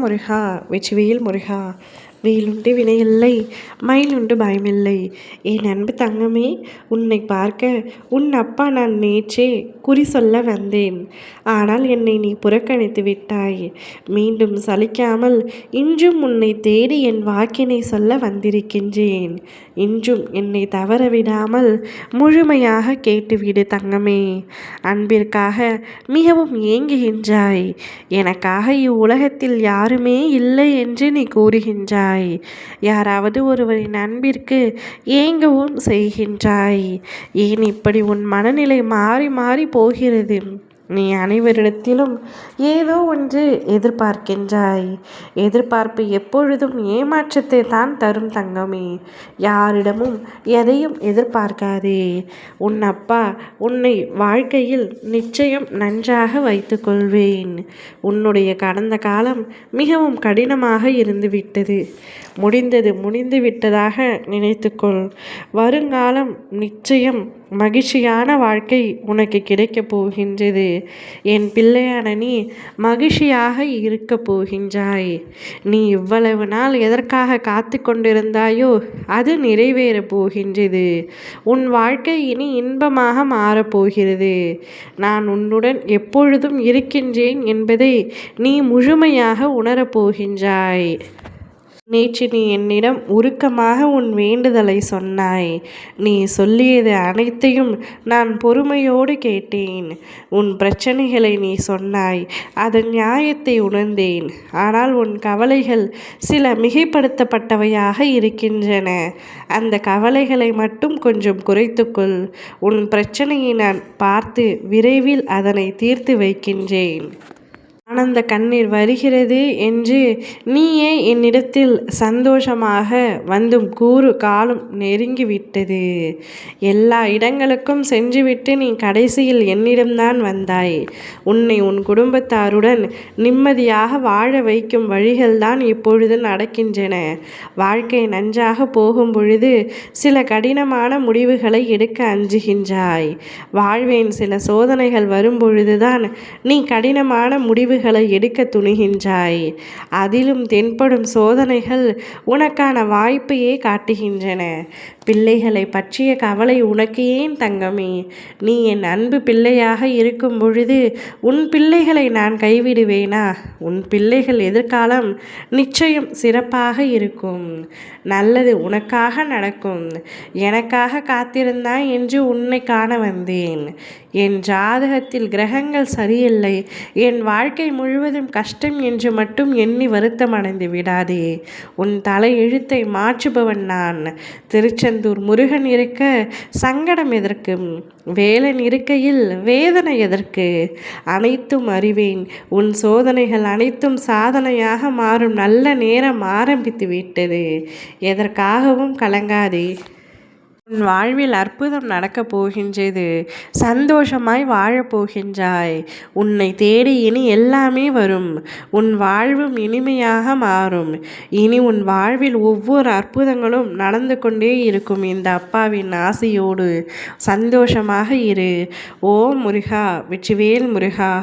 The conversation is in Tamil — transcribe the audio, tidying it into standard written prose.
முருகா வெற்றிவேல் முருகா. வேலுண்டு வினையில்லை, மயிலுண்டு பயமில்லை. என் அன்பு தங்கமே, உன்னை பார்க்க உன் அப்பா நான் நேற்றே குறி சொல்ல வந்தேன். ஆனால் என்னை நீ புறக்கணித்து விட்டாய். மீண்டும் சலிக்காமல் இன்றும் உன்னை தேடி என் வாக்கினை சொல்ல வந்திருக்கின்றேன். இன்றும் என்னை தவற விடாமல் முழுமையாக கேட்டுவிடு தங்கமே. அன்பிற்காக மிகவும் ஏங்குகின்றாய். எனக்காக இவ்வுலகத்தில் யாருமே இல்லை என்று நீ கூறுகின்றாய். யாராவது ஒருவரின் அன்பிற்கு ஏங்கவும் செய்கின்றாய். ஏன் இப்படி உன் மனநிலை மாறி மாறி போகிறது? நீ அனைவரிடத்திலும் ஏதோ ஒன்று எதிர்பார்க்கின்றாய். எதிர்பார்ப்பு எப்பொழுதும் ஏமாற்றத்தை தான் தரும் தங்கமே. யாரிடமும் எதையும் எதிர்பார்க்காதே. உன் அப்பா உன்னை வாழ்க்கையில் நிச்சயம் நன்றாக வைத்துக்கொள்வேன். உன்னுடைய கடந்த காலம் மிகவும் கடினமாக இருந்துவிட்டது. முடிந்தது முடிந்து விட்டதாக நினைத்துக்கொள். வருங்காலம் நிச்சயம் மகிழ்ச்சியான வாழ்க்கை உனக்கு கிடைக்கப் போகின்றது. என் பிள்ளையான நீ மகிழ்ச்சியாக இருக்கப் போகின்றாய். நீ இவ்வளவு நாள் எதற்காக காத்து கொண்டிருந்தாயோ அது நிறைவேறப் போகின்றது. உன் வாழ்க்கை இனி இன்பமாக மாறப்போகிறது. நான் உன்னுடன் எப்பொழுதும் இருக்கின்றேன் என்பதை நீ முழுமையாக உணரப்போகின்றாய். நேற்று நீ என்னிடம் உருக்கமாக உன் வேண்டுதலை சொன்னாய். நீ சொல்லியது அனைத்தையும் நான் பொறுமையோடு கேட்டேன். உன் பிரச்சனைகளை நீ சொன்னாய். அதன் நியாயத்தை உணர்ந்தேன். ஆனால் உன் கவலைகள் சில மிகைப்படுத்தப்பட்டவையாக இருக்கின்றன. அந்த கவலைகளை மட்டும் கொஞ்சம் குறைத்துக்கொள். உன் பிரச்சனையை நான் பார்த்து விரைவில் அதனை தீர்த்து வைக்கின்றேன். ஆனந்த கண்ணீர் வருகிறது என்று நீயே என்னிடத்தில் சந்தோஷமாக வந்தும் காலம் நெருங்கிவிட்டது. எல்லா இடங்களுக்கும் சென்றுவிட்டு நீ கடைசியில் என்னிடம்தான் வந்தாய். உன்னை உன் குடும்பத்தாருடன் நிம்மதியாக வாழ வைக்கும் வழிகள்தான் இப்பொழுது நடக்கின்றன. வாழ்க்கை நன்றாக போகும் பொழுது சில கடினமான முடிவுகளை எடுக்க அஞ்சுகின்றாய். வாழ்வின் சில சோதனைகள் வரும் பொழுதுதான் நீ கடினமான முடிவுகளை எடுக்க துணிகின்றாய். அதிலும் தென்படும் சோதனைகள் உனக்கான வாய்ப்பையே காட்டுகின்றன. பிள்ளைகளை பற்றிய கவலை உனக்கு ஏன் தங்கமே? நீ என் அன்பு பிள்ளையாக இருக்கும் பொழுது உன் பிள்ளைகளை நான் கைவிடுவேனா? உன் பிள்ளைகள் எதிர்காலம் நிச்சயம் சிறப்பாக இருக்கும். நல்லது உனக்காக நடக்கும். எனக்காக காத்திருந்தாய் என்று உன்னை காண வந்தேன். என் ஜாதகத்தில் கிரகங்கள் சரியில்லை, என் வாழ்க்கை முழுவதும் கஷ்டம் என்று மட்டும் எண்ணி வருத்தம் அடைந்து விடாதே. உன் தலை எழுத்தை மாற்றுபவன் நான். திருச்செந்தூர் முருகன் இருக்க சங்கடம் எதற்கு? வேலன் இருக்கையில் வேதனை எதற்கு? அனைத்தும் அறிவேன். உன் சோதனைகள் அனைத்தும் சாதனையாக மாறும் நல்ல நேரம் ஆரம்பித்து விட்டது. எதற்காகவும் கலங்காதே. உன் வாழ்வில் அற்புதம் நடக்கப் போகின்றது. சந்தோஷமாய் வாழப்போகின்றாய். உன்னை தேடி இனி எல்லாமே வரும். உன் வாழ்வும் இனிமையாக மாறும். இனி உன் வாழ்வில் ஒவ்வொரு அற்புதங்களும் நடந்து கொண்டே இருக்கும். இந்த அப்பாவின் ஆசையோடு சந்தோஷமாக இரு. ஓ முருகா வெற்றிவேல் முருகா.